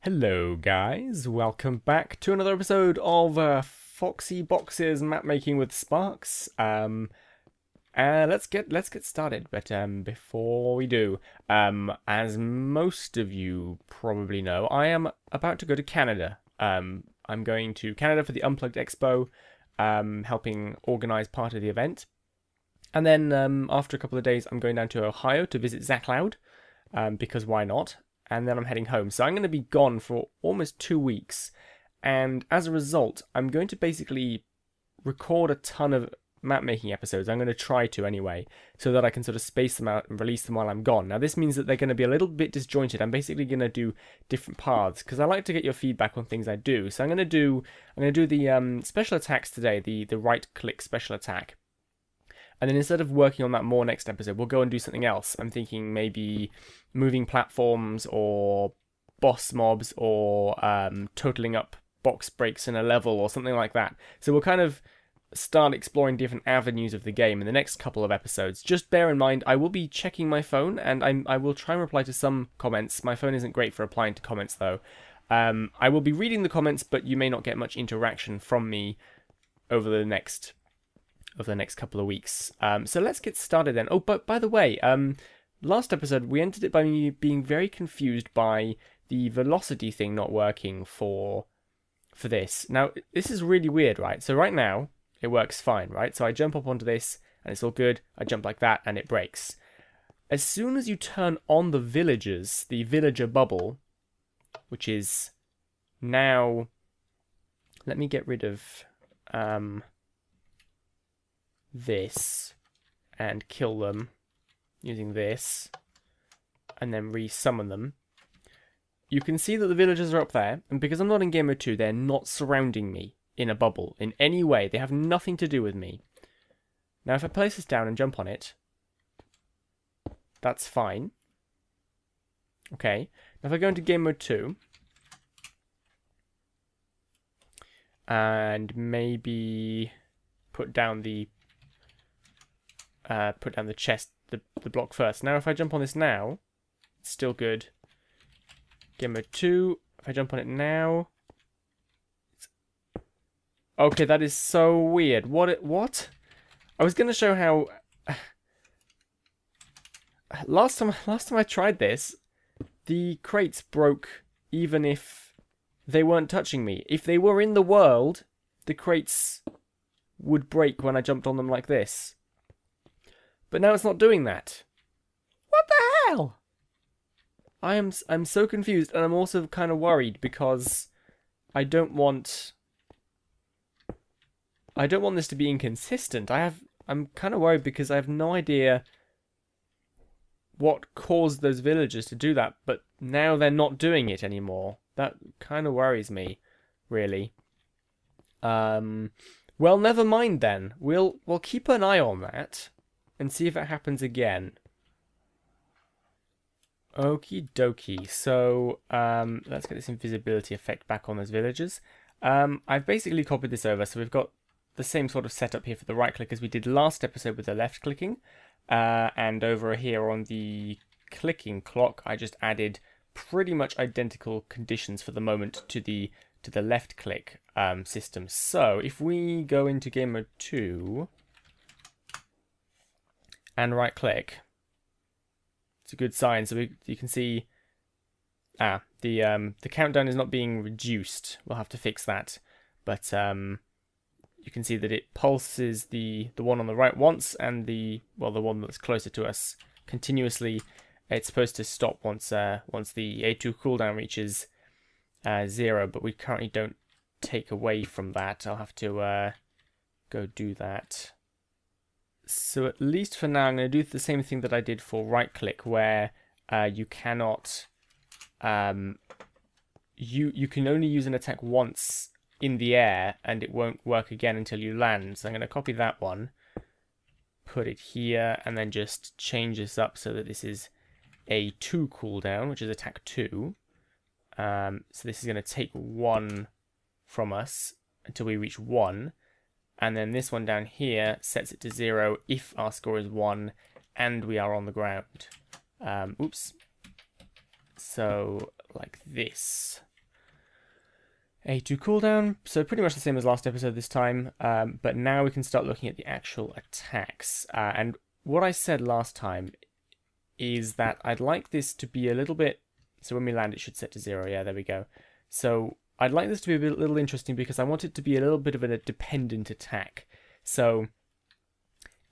Hello guys, welcome back to another episode of Foxy Boxes map making with Sparks. Let's get started. But before we do, as most of you probably know, I am about to go to Canada. I'm going to Canada for the Unplugged Expo, helping organize part of the event. And then after a couple of days, I'm going down to Ohio to visit Zach Loud, because why not? And then I'm heading home. So I'm going to be gone for almost 2 weeks. And as a result, I'm going to basically record a ton of map making episodes. I'm going to try to anyway, so that I can sort of space them out and release them while I'm gone. Now this means that they're going to be a little bit disjointed. I'm basically going to do different paths because I like to get your feedback on things I do. So I'm going to do the special attacks today, the right click special attack. And then instead of working on that more next episode, we'll go and do something else. I'm thinking maybe moving platforms or boss mobs or totaling up box breaks in a level or something like that. So we'll kind of start exploring different avenues of the game in the next couple of episodes. Just bear in mind, I will be checking my phone and I will try and reply to some comments. My phone isn't great for replying to comments though. I will be reading the comments, but you may not get much interaction from me over the next couple of weeks. So let's get started then. Oh, but by the way, last episode we ended it by me being very confused by the velocity thing not working for this. Now, this is really weird, right? So right now, it works fine, right? So I jump up onto this, and it's all good. I jump like that, and it breaks. As soon as you turn on the villagers, the villager bubble, which is now... Let me get rid of... this and kill them using this and then re-summon them, you can see that the villagers are up there, and because I'm not in game mode 2, they're not surrounding me in a bubble in any way. They have nothing to do with me. Now if I place this down and jump on it, that's fine. Okay, now if I go into game mode 2 and maybe put down the chest, the block first. Now if I jump on this now, it's still good. Game mode 2, if I jump on it now... Okay, that is so weird. What? I was going to show how... Last time I tried this, the crates broke even if they weren't touching me. If they were in the world, the crates would break when I jumped on them like this. But now it's not doing that. What the hell? I'm so confused, and I'm also kind of worried because I don't want this to be inconsistent. I'm kind of worried because I have no idea what caused those villagers to do that, but now they're not doing it anymore. That kind of worries me, really. Well, never mind then. We'll keep an eye on that and see if it happens again. Okie dokie. So let's get this invisibility effect back on those villagers. I've basically copied this over, so we've got the same sort of setup here for the right click as we did last episode with the left clicking. And over here on the clicking clock, I just added pretty much identical conditions for the moment to the left click system. So if we go into game mode 2 and right click, it's a good sign. So you can see the countdown is not being reduced. We'll have to fix that, but you can see that it pulses the one on the right once, and the one that's closer to us continuously. It's supposed to stop once the A2 cooldown reaches 0, but we currently don't take away from that. I'll have to go do that. So at least for now, I'm going to do the same thing that I did for right click, where you cannot you can only use an attack once in the air, and it won't work again until you land. So I'm going to copy that one, put it here, and then just change this up so that this is a 2 cooldown, which is attack 2. So this is going to take 1 from us until we reach 1. And then this one down here sets it to 0 if our score is 1 and we are on the ground. Oops. So like this. A2 cooldown, so pretty much the same as last episode this time, but now we can start looking at the actual attacks. And what I said last time is that I'd like this to be a little bit... So when we land, it should set to 0. Yeah, there we go. So I'd like this to be a little interesting because I want it to be a little bit of a dependent attack. So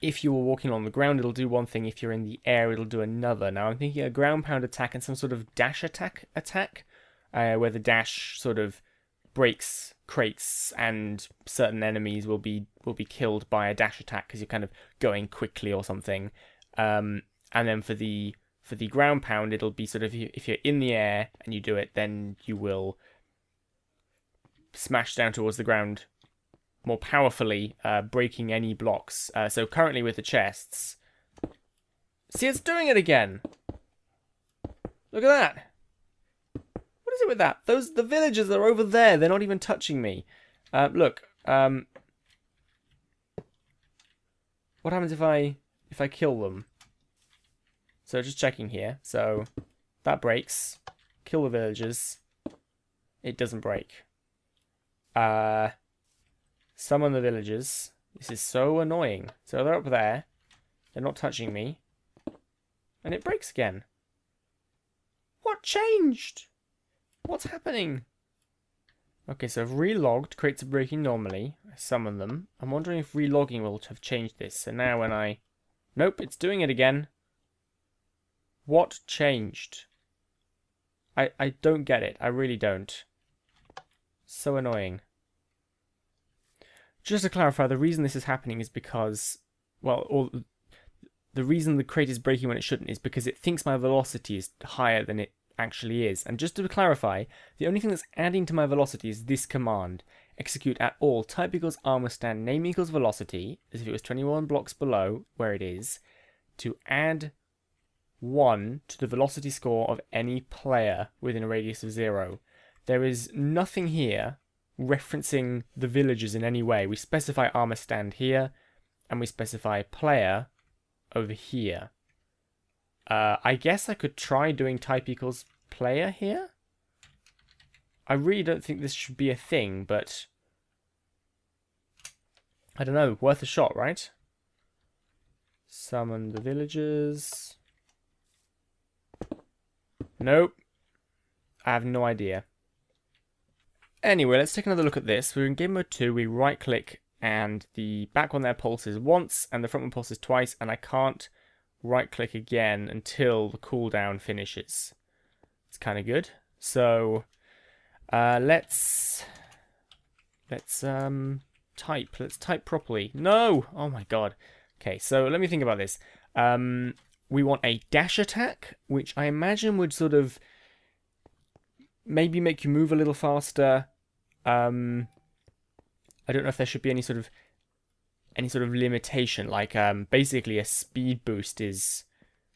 if you were walking on the ground, it'll do one thing. If you're in the air, it'll do another. Now I'm thinking a ground pound attack and some sort of dash attack, where the dash sort of breaks crates and certain enemies will be killed by a dash attack because you're kind of going quickly or something. And then for the ground pound, it'll be sort of if you're in the air and you do it, then you will smash down towards the ground more powerfully, breaking any blocks. So currently with the chests, see, it's doing it again. Look at that. What is it with that? The villagers are over there. They're not even touching me. Look. What happens if I kill them? So just checking here. So that breaks. Kill the villagers. It doesn't break. Summon the villagers. This is so annoying. So they're up there. They're not touching me. And it breaks again. What changed? What's happening? Okay, so I've relogged. Crates are breaking normally. I summon them. I'm wondering if relogging will have changed this. So now when I... Nope, it's doing it again. What changed? I don't get it. I really don't. So annoying. Just to clarify, the reason this is happening is because... Well, the reason the crate is breaking when it shouldn't is because it thinks my velocity is higher than it actually is. And just to clarify, the only thing that's adding to my velocity is this command. Execute at all type equals armor stand name equals velocity, as if it was 21 blocks below where it is, to add 1 to the velocity score of any player within a radius of 0. There is nothing here referencing the villagers in any way. We specify armor stand here, and we specify player over here. I guess I could try doing type equals player here. I really don't think this should be a thing, but I don't know, worth a shot, right? Summon the villagers. Nope. I have no idea. Anyway, let's take another look at this. We're in game mode 2, we right click and the back one there pulses once and the front one pulses twice, and I can't right click again until the cooldown finishes. It's kind of good. So let's type. Let's type properly. No! Oh my god. Okay, so let me think about this. We want a dash attack, which I imagine would sort of maybe make you move a little faster. I don't know if there should be any sort of limitation. Like basically a speed boost is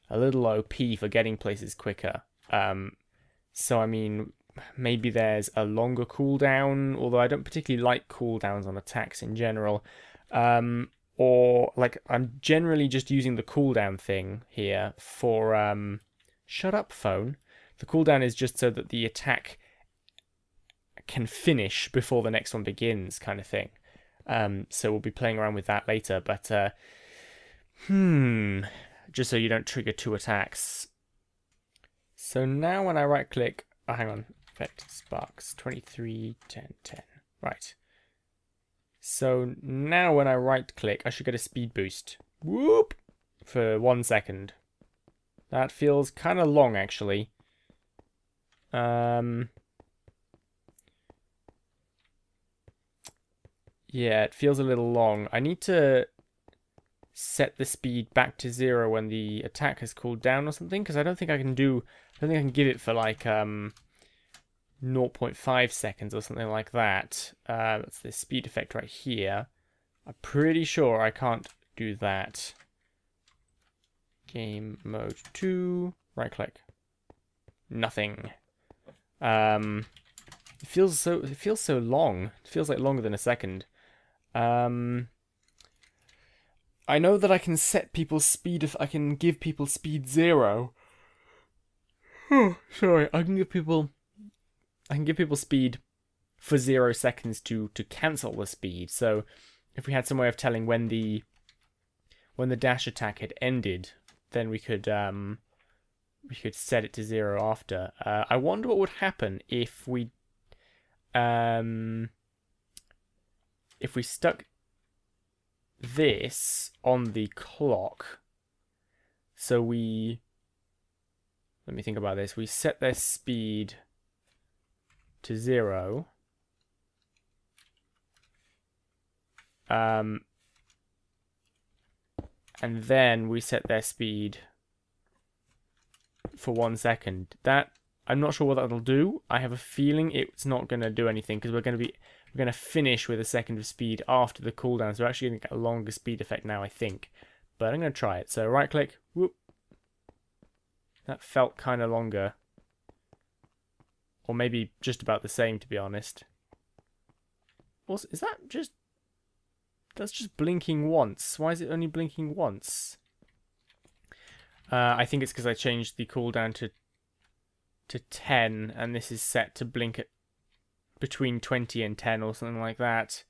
a little OP for getting places quicker. So I mean, maybe there's a longer cooldown, although I don't particularly like cooldowns on attacks in general. Or like I'm generally just using the cooldown thing here for shut up phone. The cooldown is just so that the attack can finish before the next one begins, kind of thing. So we'll be playing around with that later, but just so you don't trigger 2 attacks. So now when I right click, oh, hang on, effect sparks 23 10 10. Right. So now when I right click, I should get a speed boost. Whoop! For 1 second. That feels kind of long, actually. Yeah, it feels a little long. I need to set the speed back to 0 when the attack has cooled down or something, because I don't think I can give it for like 0.5 seconds or something like that. That's the speed effect right here. I'm pretty sure I can't do that. Game mode 2, right click. Nothing. It feels so long. It feels like longer than a second. I know that I can set people's speed if I can give people speed 0. Oh, sorry, I can give people speed for 0 seconds to cancel the speed. So if we had some way of telling when the dash attack had ended, then we could set it to 0 after. I wonder what would happen if we stuck this on the clock. So let me think about this. We set their speed to 0. And then we set their speed for 1 second. That, I'm not sure what that'll do. I have a feeling it's not going to do anything because we're going to finish with a second of speed after the cooldown. So we're actually going to get a longer speed effect now, I think. But I'm going to try it. So right click. Whoop. That felt kind of longer. Or maybe just about the same, to be honest. Also, is that just... That's just blinking once. Why is it only blinking once? I think it's because I changed the cooldown to 10, and this is set to blink at between 20 and 10 or something like that.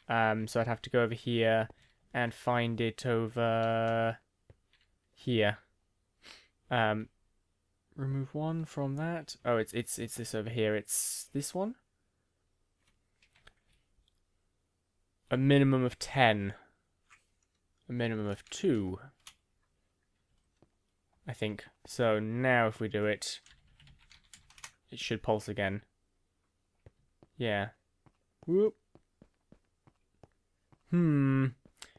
So I'd have to go over here and find it over here. Remove one from that. Oh, it's this over here. It's this one. A minimum of 10. A minimum of 2. I think. So now if we do it, it should pulse again. Yeah. Whoop.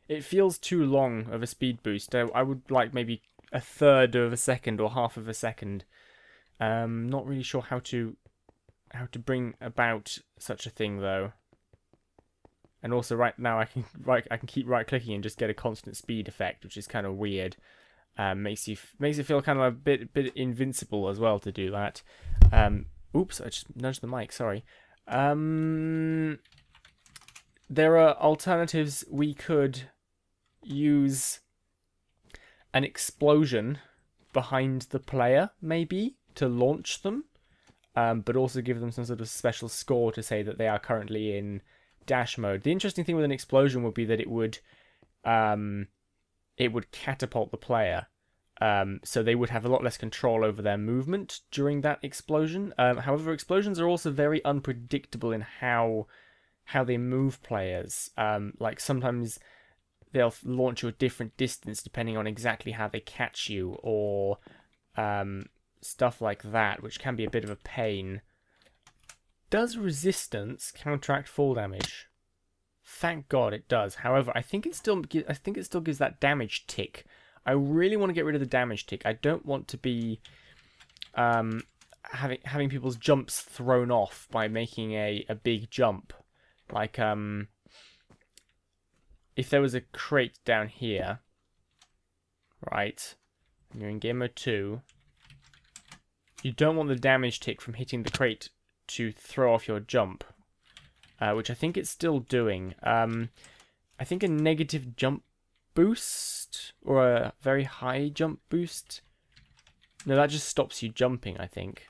It feels too long of a speed boost. I would like maybe a third of a second or half of a second. Not really sure how to bring about such a thing though. And also right now I can keep right clicking and just get a constant speed effect, which is kind of weird. Makes it feel kind of a bit invincible as well to do that. Oops, I just nudged the mic. Sorry. There are alternatives. We could use an explosion behind the player, maybe, to launch them, but also give them some sort of special score to say that they are currently in dash mode. The interesting thing with an explosion would be that it would catapult the player, so they would have a lot less control over their movement during that explosion. However, explosions are also very unpredictable in how they move players. Like sometimes they'll launch you a different distance depending on exactly how they catch you, or stuff like that, which can be a bit of a pain. Does resistance counteract fall damage? Thank God it does. However, I think it still gives that damage tick. I really want to get rid of the damage tick. I don't want to be having people's jumps thrown off by making a big jump. Like if there was a crate down here, right? And you're in game mode 2. You don't want the damage tick from hitting the crate to throw off your jump, which I think it's still doing. I think a negative jump boost or a very high jump boost. No, that just stops you jumping, I think,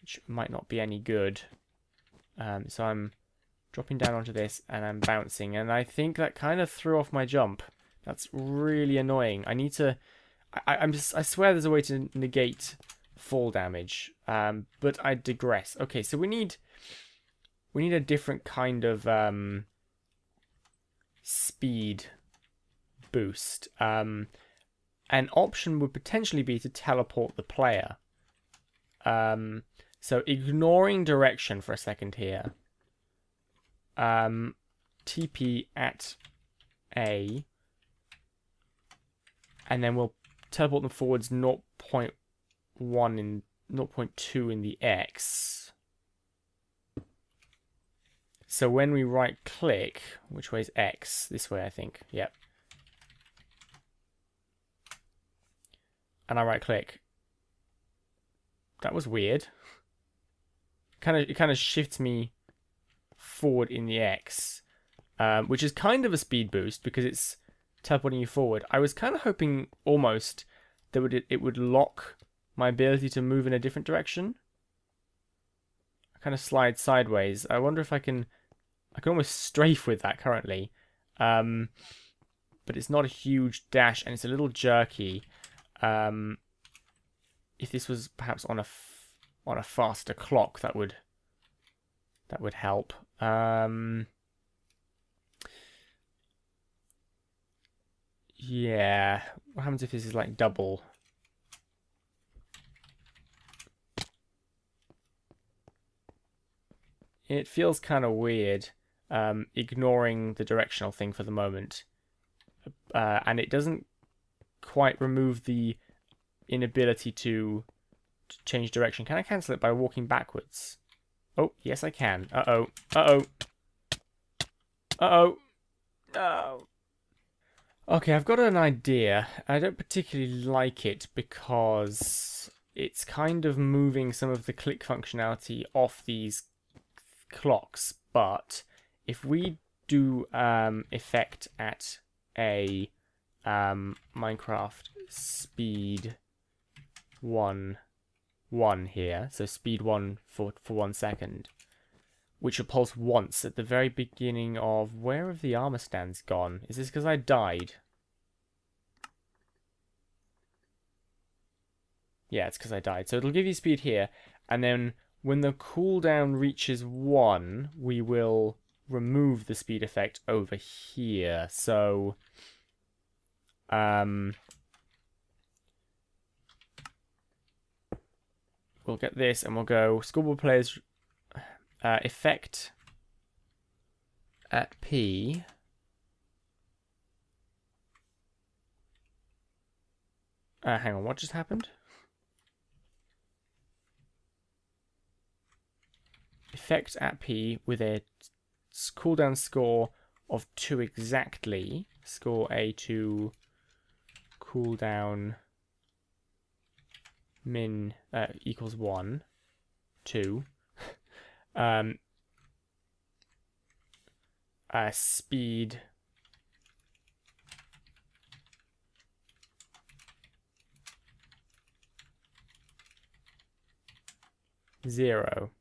which might not be any good. So I'm dropping down onto this and I'm bouncing, and I think that kind of threw off my jump. That's really annoying. I need to. I swear there's a way to negate fall damage, but I digress. Okay, so we need a different kind of speed boost. An option would potentially be to teleport the player. So ignoring direction for a second here. TP at A, and then we'll teleport them forwards 0.1 in 0.2 in the X. So when we right click, which way is X? This way, I think. Yep. And I right click. That was weird. It kind of shifts me forward in the X, which is kind of a speed boost because it's teleporting you forward. I was kind of hoping almost that it would lock my ability to move in a different direction. kind of slide sideways. I wonder if I can almost strafe with that currently. But it's not a huge dash, and it's a little jerky. If this was perhaps on a faster clock, that would help. Yeah. What happens if this is like double? It feels kind of weird, ignoring the directional thing for the moment. And it doesn't quite remove the inability to change direction. Can I cancel it by walking backwards? Oh, yes I can. Uh-oh. Uh-oh. Uh-oh. Oh. Okay, I've got an idea. I don't particularly like it because it's kind of moving some of the click functionality off these clocks, but if we do effect at a Minecraft speed 1 here, so speed 1 for 1 second, which will pulse once at the very beginning of... Where have the armor stands gone? Is this because I died? Yeah, it's because I died. So it'll give you speed here, and then when the cooldown reaches 1, we will remove the speed effect over here. So, we'll get this, and we'll go scoreboard players effect at P. Hang on, what just happened? Effect at P with a cooldown score of 2 exactly. Score A2 cooldown min equals 1, 2. Speed zero.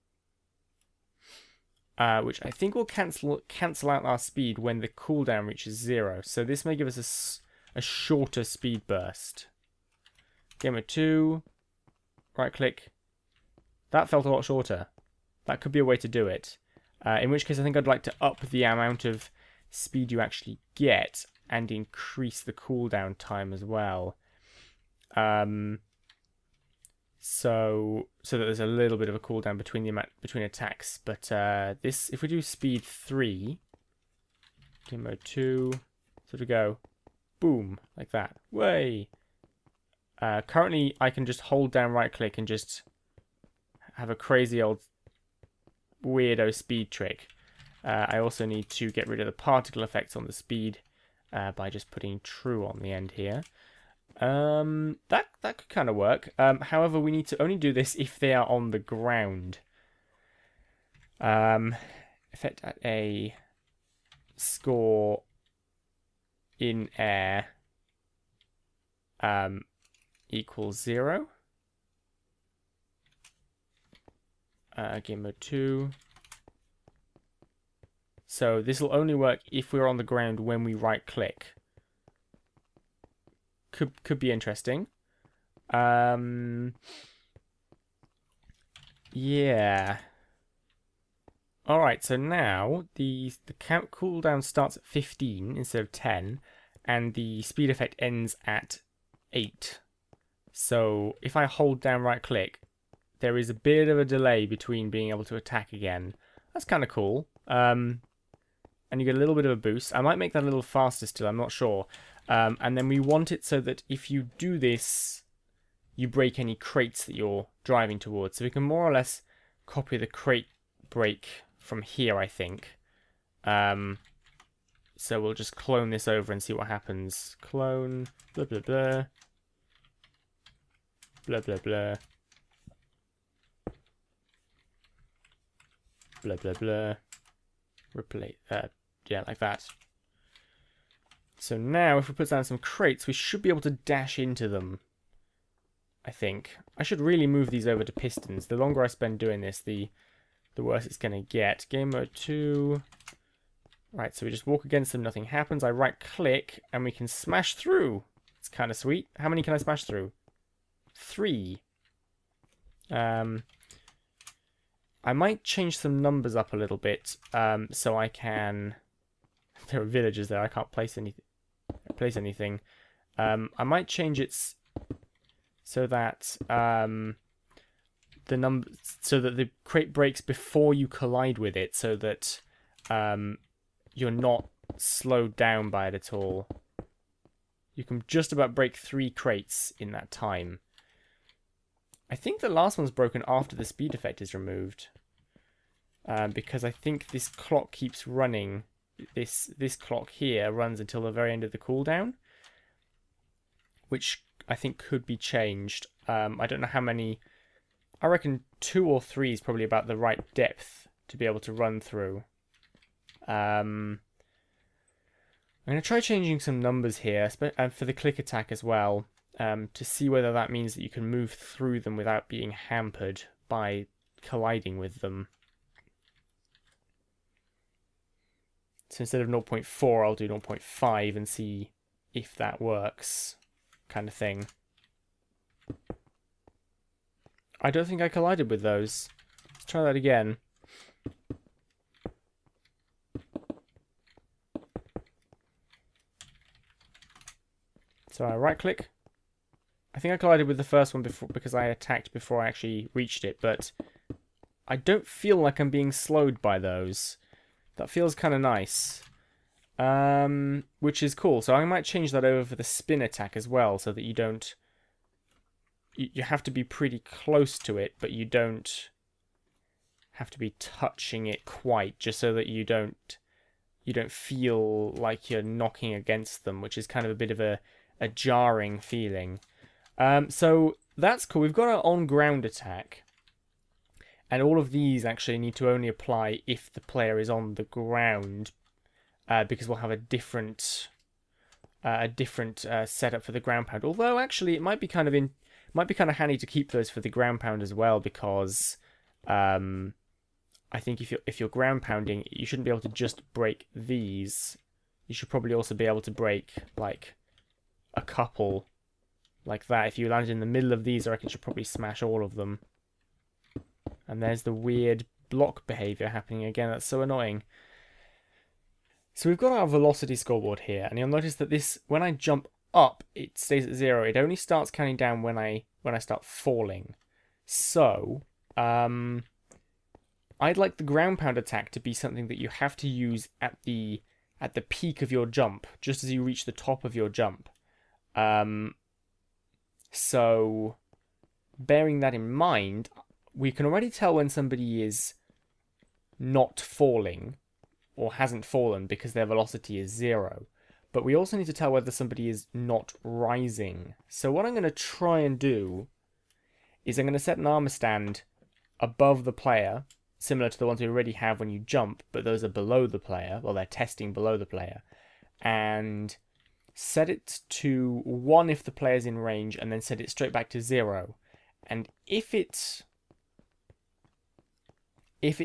Which I think will cancel out our speed when the cooldown reaches 0. So this may give us a shorter speed burst. Game of 2. Right click. That felt a lot shorter. That could be a way to do it. In which case I think I'd like to up the amount of speed you actually get and increase the cooldown time as well. So that there's a little bit of a cooldown between attacks. But this, if we do speed 3, game mode 2, so we go, boom, like that. Way. Currently, I can just hold down right click and just have a crazy old weirdo speed trick. I also need to get rid of the particle effects on the speed by just putting true on the end here. That could kind of work. However, we need to only do this if they are on the ground. Effect at a score in air equals 0. Game mode 2. So this will only work if we're on the ground when we right click. Could be interesting. Yeah. Alright, so now the count cooldown starts at 15 instead of 10, and the speed effect ends at 8. So if I hold down right click, there is a bit of a delay between being able to attack again. That's kind of cool. And you get a little bit of a boost. I might make that a little faster still, I'm not sure. And then we want it so that if you do this, you break any crates that you're driving towards. So we can more or less copy the crate break from here, I think. So we'll just clone this over and see what happens. Clone, blah, blah, blah. Blah, blah, blah. Blah, blah, blah. Replace, yeah, like that. So now, if we put down some crates, we should be able to dash into them, I think. I should really move these over to pistons. The longer I spend doing this, the the worse it's going to get. Game mode 2. Right, so we just walk against them, nothing happens. I right click and we can smash through. It's kind of sweet. How many can I smash through? 3. I might change some numbers up a little bit, so I can... There are villagers there. I can't place anything. I might change it so that the crate breaks before you collide with it, so that you're not slowed down by it at all. You can just about break 3 crates in that time. I think the last one's broken after the speed effect is removed. Because I think this clock keeps running. This clock here runs until the very end of the cooldown, which I think could be changed. I don't know how many. I reckon 2 or 3 is probably about the right depth to be able to run through. I'm going to try changing some numbers here, for the click attack as well, to see whether that means that you can move through them without being hampered by colliding with them. So instead of 0.4, I'll do 0.5 and see if that works, kind of thing. I don't think I collided with those. Let's try that again. So I right click. I think I collided with the first one before because I attacked before I actually reached it, but I don't feel like I'm being slowed by those. That feels kind of nice. Which is cool. So I might change that over for the spin attack as well, so that you don't... You have to be pretty close to it, but you don't have to be touching it quite, just so that you don't feel like you're knocking against them, which is kind of a bit of a jarring feeling. So that's cool. We've got our on-ground attack. And all of these actually need to only apply if the player is on the ground, because we'll have a different setup for the ground pound. Although actually, it might be kind of handy to keep those for the ground pound as well, because I think if you're ground pounding, you shouldn't be able to just break these. You should probably also be able to break like a couple like that. If you landed in the middle of these, I reckon you should probably smash all of them. And there's the weird block behavior happening again. That's so annoying. So we've got our velocity scoreboard here, and you'll notice that this, when I jump up, it stays at 0. It only starts counting down when I start falling. So, I'd like the ground pound attack to be something that you have to use at the peak of your jump, just as you reach the top of your jump. So, bearing that in mind, we can already tell when somebody is not falling or hasn't fallen because their velocity is 0. But we also need to tell whether somebody is not rising. So what I'm going to try and do is I'm going to set an armor stand above the player, similar to the ones we already have when you jump, but those are below the player, well, they're testing below the player, and set it to 1 if the player's in range, and then set it straight back to 0. And if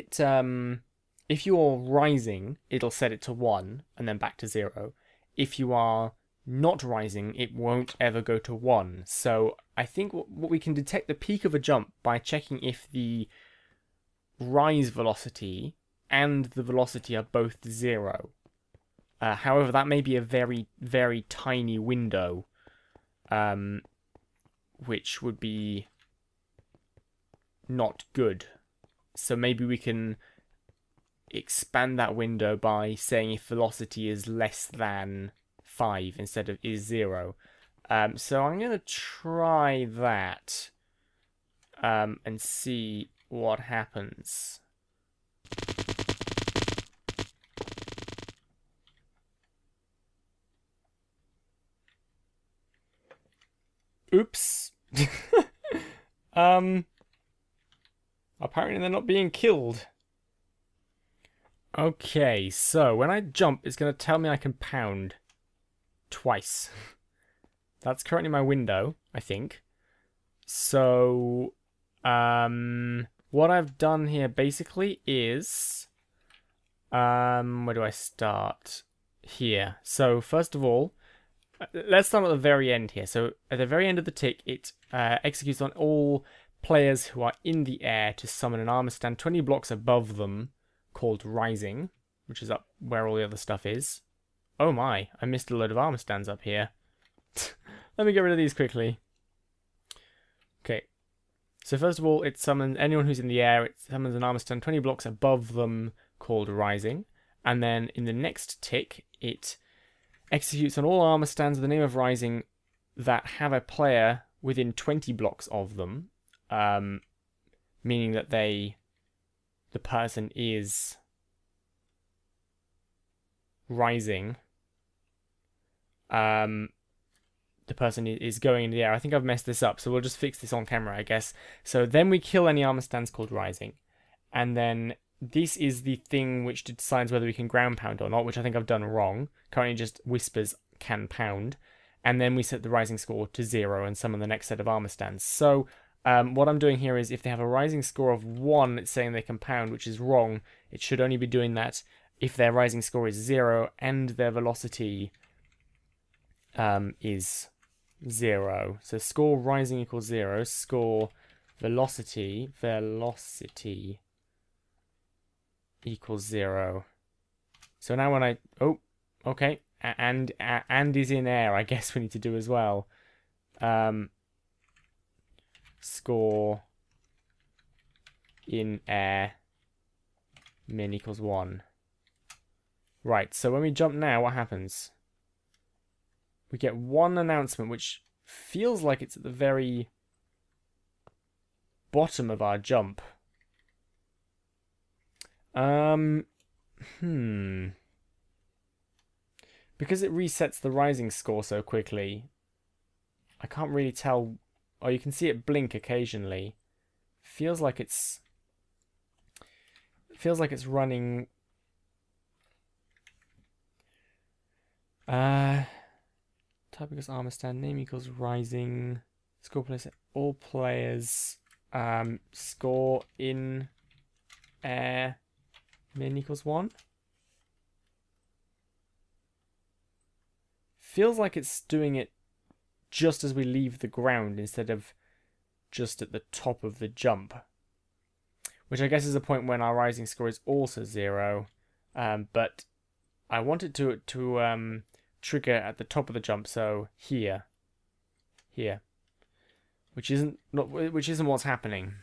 you're rising, it'll set it to 1 and then back to 0. If you are not rising, it won't ever go to 1. So I think what we can detect the peak of a jump by checking if the rise velocity and the velocity are both 0. However, that may be a very, very tiny window, which would be not good. So maybe we can expand that window by saying if velocity is less than 5 instead of is 0. So I'm going to try that and see what happens. Oops. Apparently they're not being killed. Okay, so when I jump, it's going to tell me I can pound twice. That's currently my window, I think. So, what I've done here basically is, where do I start? Here. So first of all, let's start at the very end here. So at the very end of the tick, it executes on all players who are in the air to summon an armor stand 20 blocks above them, called Rising, which is up where all the other stuff is. Oh my, I missed a load of armor stands up here. Let me get rid of these quickly. Okay. So first of all, it summons anyone who's in the air. It summons an armor stand 20 blocks above them, called Rising. And then in the next tick, it executes on all armor stands with the name of Rising that have a player within 20 blocks of them, meaning that the person is rising. The person is going in the air. I think I've messed this up, so we'll just fix this on camera, I guess. So then we kill any armor stands called Rising. And then this is the thing which decides whether we can ground pound or not, which I think I've done wrong. Currently just whispers can pound. And then we set the rising score to 0 and summon the next set of armor stands. So what I'm doing here is if they have a rising score of 1, it's saying they can pound, which is wrong. It should only be doing that if their rising score is 0 and their velocity is 0. So score rising equals 0. Score velocity equals 0. So now when I... Oh, okay. And is in air, I guess we need to do as well. Score in air min equals 1. Right, so when we jump now, what happens? We get one announcement, which feels like it's at the very bottom of our jump. Because it resets the rising score so quickly, I can't really tell. Oh, you can see it blink occasionally. Feels like it's running. Type equals armor stand, name equals rising, score place all players, score in air min equals 1. Feels like it's doing it just as we leave the ground instead of just at the top of the jump, which I guess is a point when our rising score is also 0, but I want it to trigger at the top of the jump, so here, which isn't what's happening.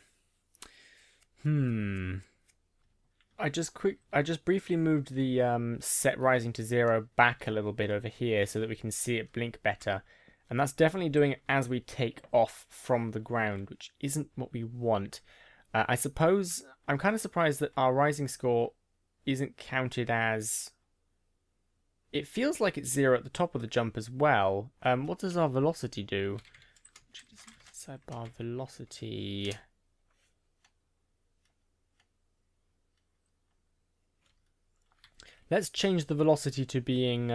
I just briefly moved the set rising to 0 back a little bit over here so that we can see it blink better, and that's definitely doing it as we take off from the ground, which isn't what we want. I suppose I'm kind of surprised that our rising score isn't counted as... It feels like it's 0 at the top of the jump as well. What does our velocity do? Sidebar velocity. Let's change the velocity to being...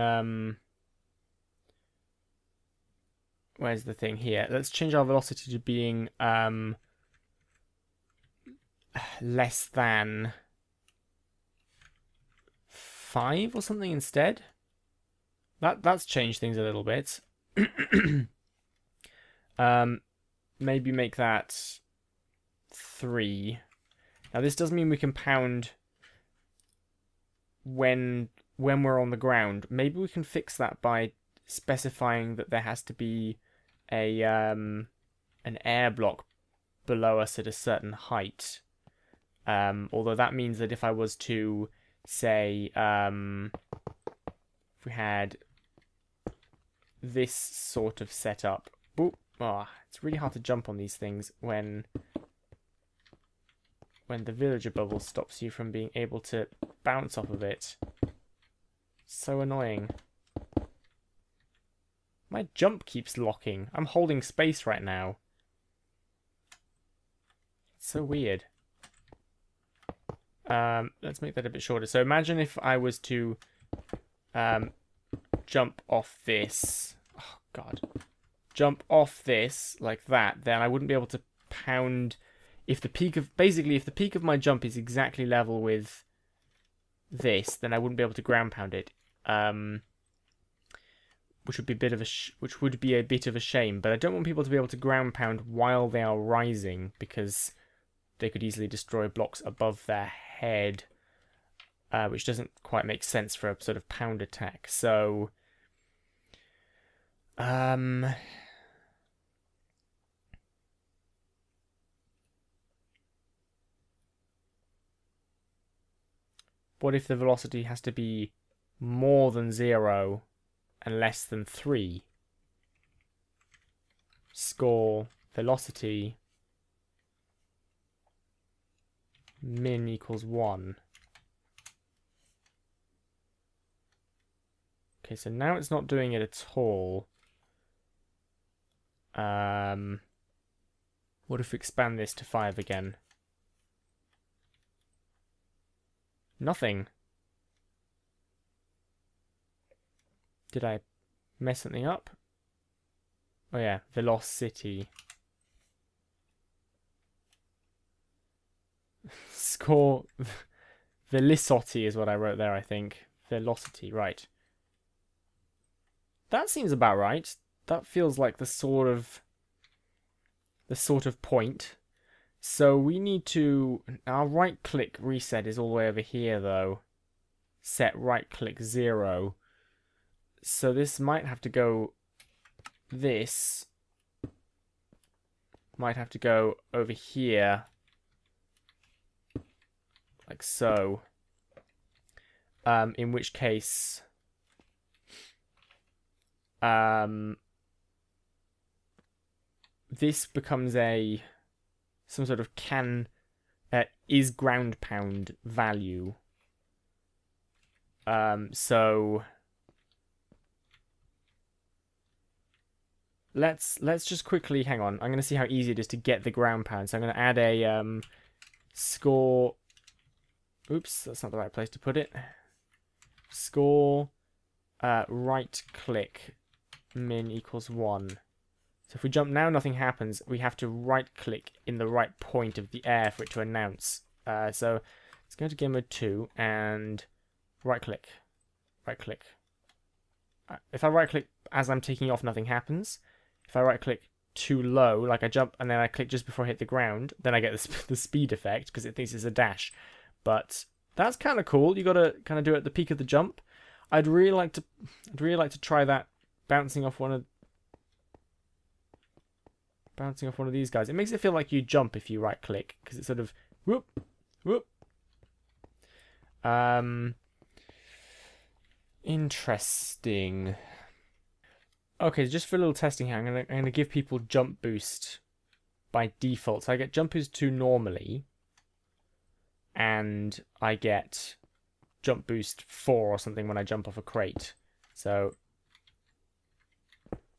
Where's the thing here? Let's change our velocity to being less than 5 or something instead. That's changed things a little bit. Maybe make that 3. Now this does mean we can pound when we're on the ground. Maybe we can fix that by specifying that there has to be a an air block below us at a certain height. Although that means that if I was to say if we had this sort of setup, it's really hard to jump on these things when the villager bubble stops you from being able to bounce off of it. So annoying. My jump keeps locking. I'm holding space right now. It's so weird. Let's make that a bit shorter. So imagine if I was to jump off this. Oh, God. Jump off this like that. Then I wouldn't be able to pound if the peak of basically if the peak of my jump is exactly level with this, then I wouldn't be able to ground pound it. Which would be a bit of a shame. But I don't want people to be able to ground pound while they are rising, because they could easily destroy blocks above their head, which doesn't quite make sense for a sort of pound attack. So, what if the velocity has to be more than 0 and less than 3? Score velocity min equals 1. Okay, so now it's not doing it at all. What if we expand this to 5 again? Nothing. Did I mess something up? Oh yeah, velocity. Score velocity is what I wrote there, I think. Velocity, right. That seems about right. That feels like the sort of point. So we need to... Our right-click reset is all the way over here, though. Set right-click 0. So this might have to go... This might have to go over here. Like so. In which case... this becomes some sort of is ground pound value. So let's just quickly hang on. I'm going to see how easy it is to get the ground pound. So I'm going to add a score. Oops, that's not the right place to put it. Score right click min equals 1. So if we jump now, nothing happens. We have to right-click in the right point of the air for it to announce. So let's go to game mode 2 and right-click. Right-click. If I right-click as I'm taking off, nothing happens. If I right-click too low, like I jump and then I click just before I hit the ground, then I get the speed effect because it thinks it's a dash. But that's kind of cool. You got to kind of do it at the peak of the jump. I'd really like to try that bouncing off one of these guys. It makes it feel like you jump if you right click, because it's sort of whoop whoop. Interesting. Okay, just for a little testing here, I'm gonna give people jump boost by default. So I get jump boost 2 normally, and I get jump boost 4 or something when I jump off a crate. So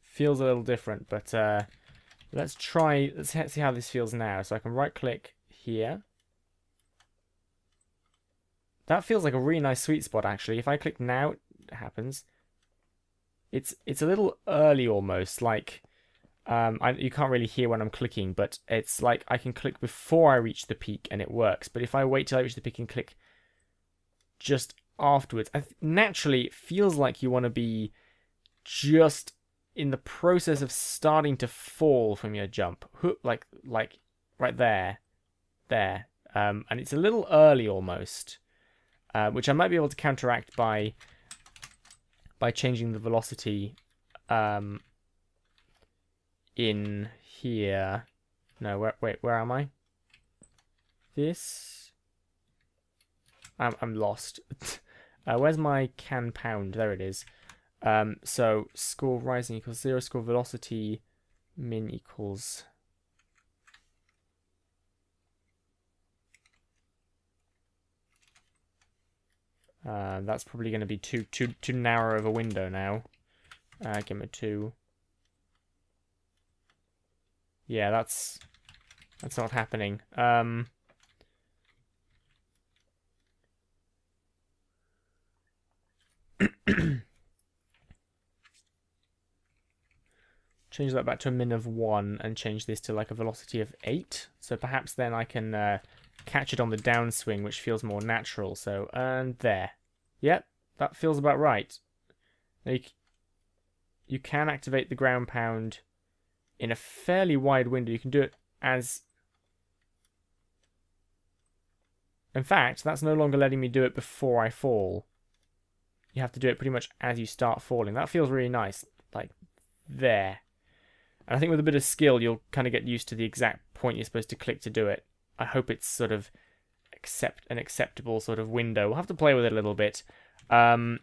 feels a little different, but let's see how this feels now. So I can right click here. That feels like a really nice sweet spot, actually. If I click now, it happens. It's a little early almost, like you can't really hear when I'm clicking, but it's like I can click before I reach the peak and it works. But if I wait till I reach the peak and click just afterwards, naturally it feels like you want to be just in the process of starting to fall from your jump, like right there, and it's a little early almost, which I might be able to counteract by changing the velocity in here. No, wait, where am I? This. I'm lost. Where's my can pound? There it is. So score rising equals 0, score velocity min equals that's probably going to be too narrow of a window now. Give me 2. Yeah, that's not happening. change that back to a min of 1 and change this to like a velocity of 8. So perhaps then I can catch it on the downswing, which feels more natural. So, and there. Yep, that feels about right. Now you can activate the ground pound in a fairly wide window. You can do it as... In fact, that's no longer letting me do it before I fall. You have to do it pretty much as you start falling. That feels really nice. Like, there. And I think with a bit of skill, you'll kind of get used to the exact point you're supposed to click to do it. I hope it's sort of an acceptable sort of window. We'll have to play with it a little bit. Now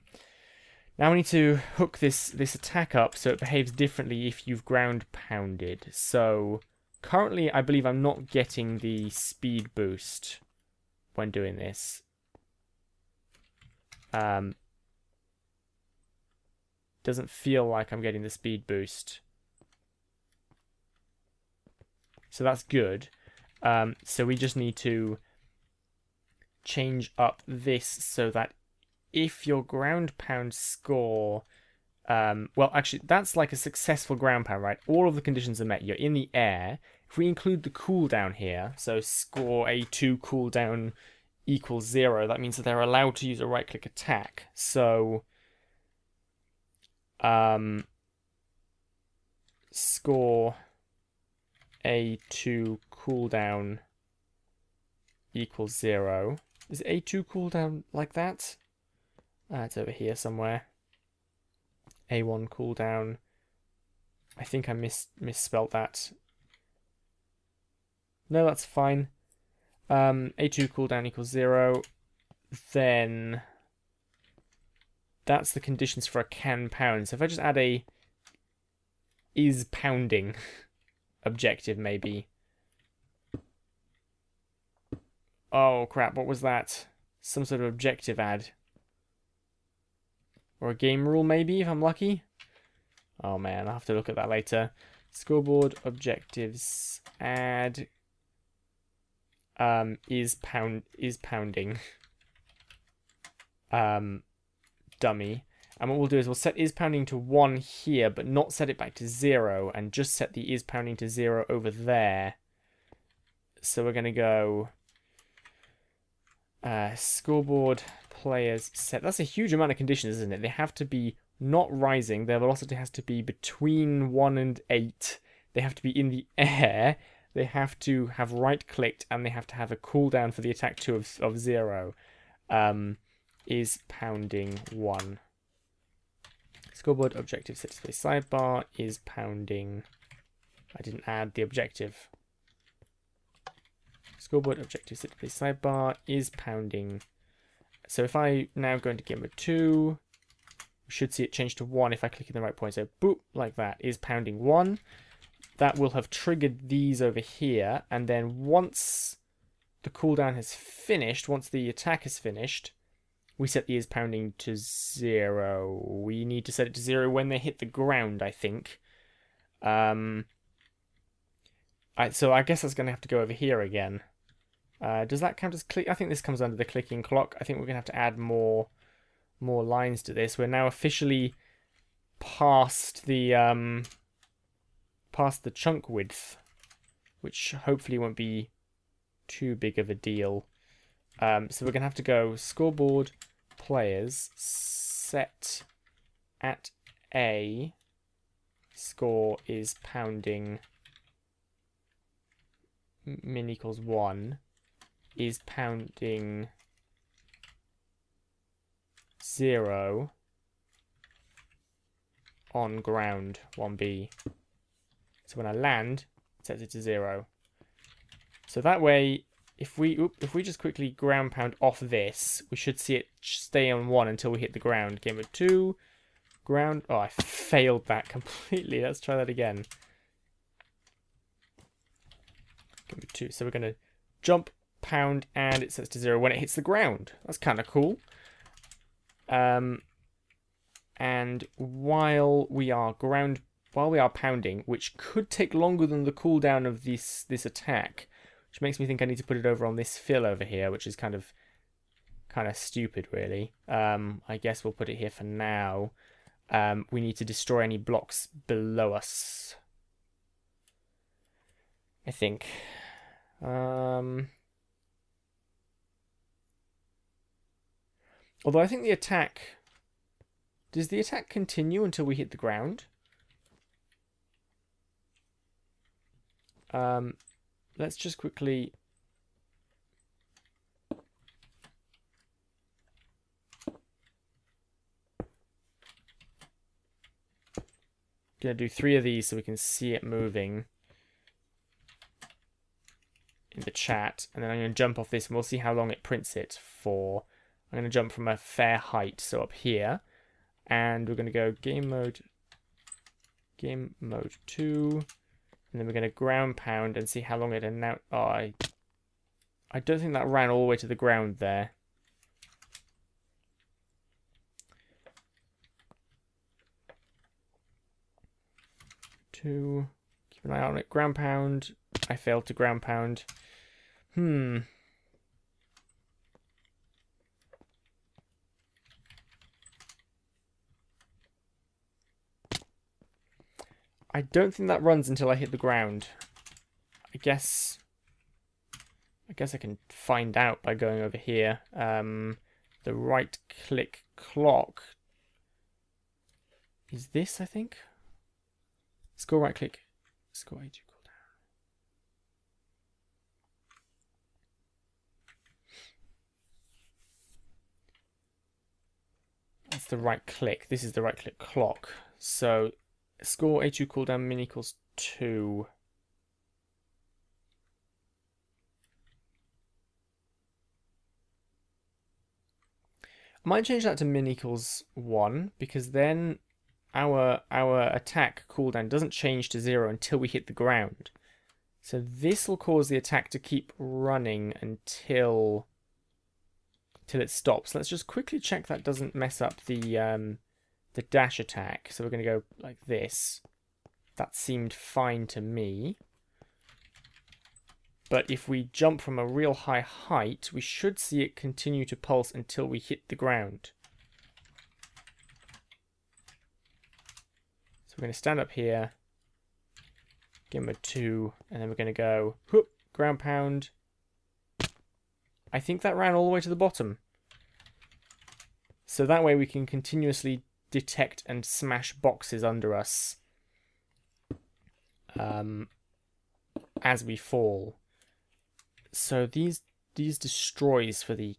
we need to hook this attack up so it behaves differently if you've ground pounded. So currently I believe I'm not getting the speed boost when doing this. Doesn't feel like I'm getting the speed boost. So that's good. So we just need to change up this so that if your ground pound score... well, actually, that's like a successful ground pound, right? All of the conditions are met. You're in the air. If we include the cooldown here, so score A2 cooldown equals 0, that means that they're allowed to use a right-click attack. So... score A2 cooldown equals 0. Is A2 cooldown like that? It's over here somewhere. A1 cooldown. I think I misspelt that. No, that's fine. A2 cooldown equals 0. Then that's the conditions for a can pound. So if I just add a is pounding objective, maybe. Oh crap, what was that? Some sort of objective add. Or a game rule, maybe, if I'm lucky. Oh man, I'll have to look at that later. Scoreboard objectives add is pounding dummy. And what we'll do is we'll set is pounding to 1 here, but not set it back to 0, and just set the is pounding to 0 over there. So we're going to go scoreboard players set. That's a huge amount of conditions, isn't it? They have to be not rising. Their velocity has to be between 1 and 8. They have to be in the air. They have to have right-clicked, and they have to have a cooldown for the attack 2 of 0. Is pounding 1. Scoreboard objective set display sidebar is pounding. I didn't add the objective. Scoreboard objective set display sidebar is pounding. So if I now go into game mode 2, we should see it change to 1 if I click in the right point. So boop, like that, is pounding 1. That will have triggered these over here, and then once the cooldown has finished, once the attack is finished, we set the is pounding to 0. We need to set it to 0 when they hit the ground, I think. So I guess that's going to have to go over here again. Does that count as click? I think this comes under the clicking clock. I think we're going to have to add more lines to this. We're now officially past the chunk width, which hopefully won't be too big of a deal. So we're going to have to go scoreboard players set at A score is pounding min equals 1 is pounding 0 on ground 1B. So when I land, it sets it to 0. So that way, if we just quickly ground pound off this, we should see it stay on 1 until we hit the ground. Game mode 2, ground. Oh, I failed that completely. Let's try that again. Game mode 2. So we're going to jump, pound, and it sets to 0 when it hits the ground. That's kind of cool. And while we are pounding, which could take longer than the cooldown of this attack, which makes me think I need to put it over on this fill over here, which is kind of stupid, really. I guess we'll put it here for now. We need to destroy any blocks below us. I think. Although I think the attack... Does the attack continue until we hit the ground? Let's just quickly... Gonna do 3 of these so we can see it moving in the chat, and then I'm going to jump off this and we'll see how long it prints it for. I'm going to jump from a fair height, so up here, and we're going to go game mode 2, and then we're going to ground pound and see how long it announced. Oh, I don't think that ran all the way to the ground there. Keep an eye on it. Ground pound. I failed to ground pound. I don't think that runs until I hit the ground. I guess I can find out by going over here. The right click clock is this, I think. Score right click. Score A2 cooldown. That's the right click. This is the right click clock. So score A2 cooldown min equals 2. I might change that to min equals 1 because then our attack cooldown doesn't change to 0 until we hit the ground. So this will cause the attack to keep running until it stops. Let's just quickly check that doesn't mess up the dash attack. So we're going to go like this. That seemed fine to me. But if we jump from a real high height, we should see it continue to pulse until we hit the ground. So we're going to stand up here, give him a 2, and then we're going to go whoop, ground pound. I think that ran all the way to the bottom. So that way we can continuously detect and smash boxes under us as we fall. So these destroys for the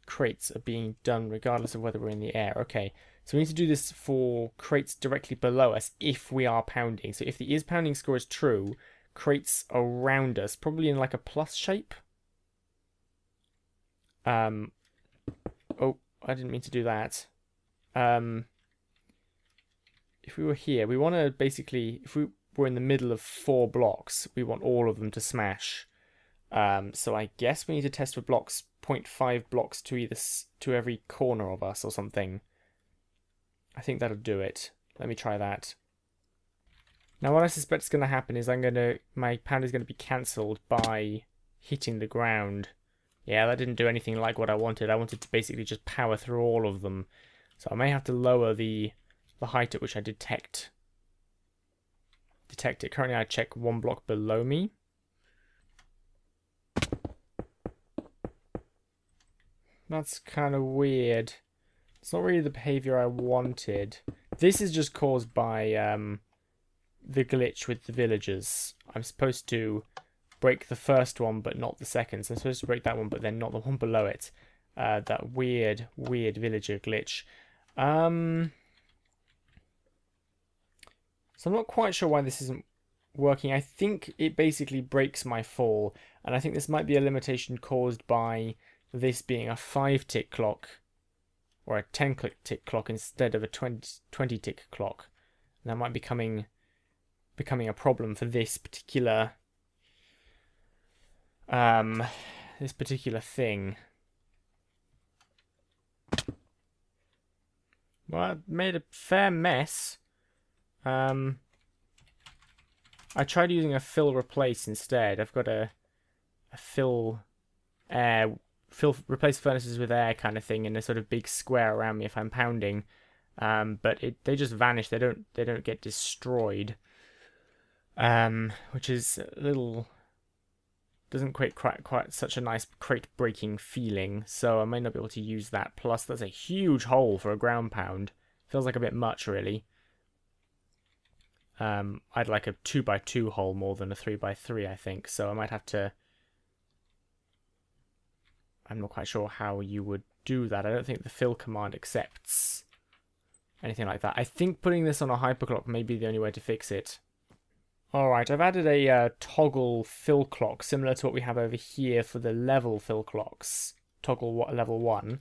crates are being done regardless of whether we're in the air. Okay, so we need to do this for crates directly below us if we are pounding. So if the is pounding score is true, crates around us, probably in like a plus shape. Oh, I didn't mean to do that. If we were here, we want to basically, if we were in the middle of 4 blocks, we want all of them to smash. So I guess we need to test for blocks, 0.5 blocks to every corner of us or something. I think that'll do it. Let me try that. Now what I suspect is going to happen is my pound is going to be cancelled by hitting the ground. Yeah, that didn't do anything like what I wanted. I wanted to basically just power through all of them. So I may have to lower the height at which I detect it. Currently I check 1 block below me. That's kind of weird. It's not really the behavior I wanted. This is just caused by the glitch with the villagers. I'm supposed to break the first one but not the second. So I'm supposed to break that one but then not the one below it. That weird villager glitch. So I'm not quite sure why this isn't working. I think it basically breaks my fall. And I think this might be a limitation caused by this being a 5-tick clock or a 10-tick clock instead of a 20-tick clock. And that might be becoming a problem for this particular thing. Well, I made a fair mess. I tried using a fill replace instead. I've got a replace furnaces with air kind of thing in a sort of big square around me if I'm pounding. But they just vanish. They don't get destroyed. which is a little... doesn't quite such a nice crate breaking feeling, so I may not be able to use that. Plus, that's a huge hole for a ground pound. Feels like a bit much, really. I'd like a 2x2 hole more than a 3x3, I think, so I might have to... I'm not quite sure how you would do that. I don't think the fill command accepts anything like that. I think putting this on a hyperclock may be the only way to fix it. Alright, I've added a toggle fill clock, similar to what we have over here for the level fill clocks. Toggle level 1,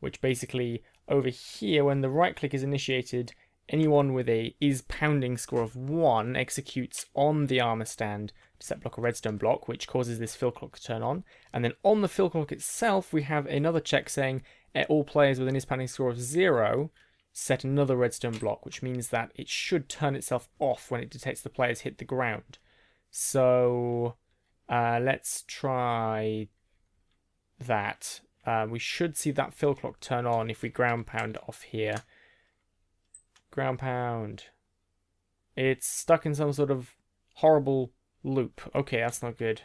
which basically, over here, when the right click is initiated, anyone with a is pounding score of 1 executes on the armor stand to set block a redstone block, which causes this fill clock to turn on. And then on the fill clock itself, we have another check saying all players with an is pounding score of 0 set another redstone block, which means that it should turn itself off when it detects the players hit the ground. So let's try that. We should see that fill clock turn on if we ground pound off here. Ground pound. It's stuck in some sort of horrible loop. Okay, that's not good.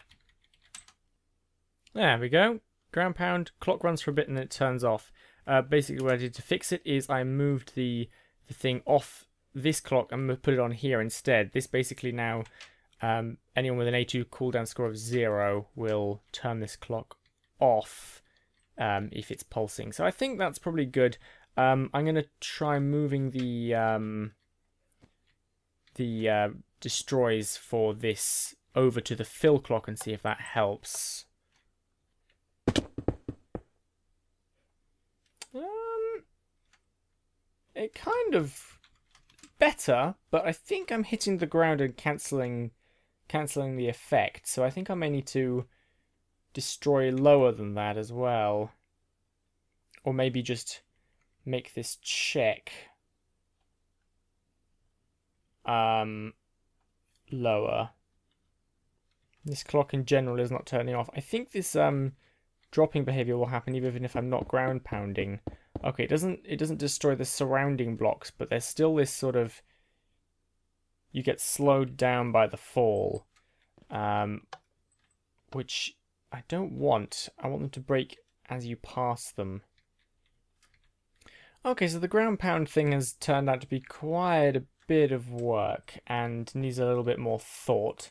There we go. Ground pound. Clock runs for a bit and then it turns off. Basically what I did to fix it is I moved the thing off this clock and put it on here instead. This basically now, anyone with an A2 cooldown score of 0 will turn this clock off if it's pulsing. So I think that's probably good. I'm going to try moving the destroys for this over to the fill clock and see if that helps. It kind of better, but I think I'm hitting the ground and cancelling the effect. So I think I may need to destroy lower than that as well, or maybe just make this check lower. This clock in general is not turning off. I think this dropping behavior will happen even if I'm not ground pounding. Okay, it doesn't destroy the surrounding blocks, but there's still this sort of, you get slowed down by the fall, which I don't want. I want them to break as you pass them. Okay, so the ground pound thing has turned out to be quite a bit of work and needs a little bit more thought.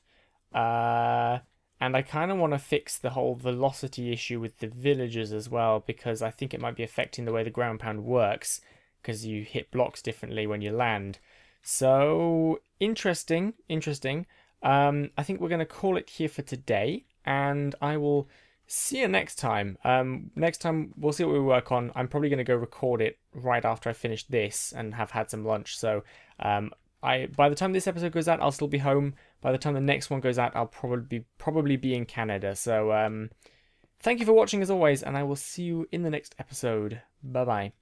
And I kind of want to fix the whole velocity issue with the villagers as well, because I think it might be affecting the way the ground pound works, because you hit blocks differently when you land. So, interesting. I think we're going to call it here for today, and I will see you next time. Next time, we'll see what we work on. I'm probably going to go record it right after I finish this and have had some lunch, so by the time this episode goes out, I'll still be home. By the time the next one goes out, I'll probably be in Canada. So thank you for watching as always, and I will see you in the next episode. Bye bye.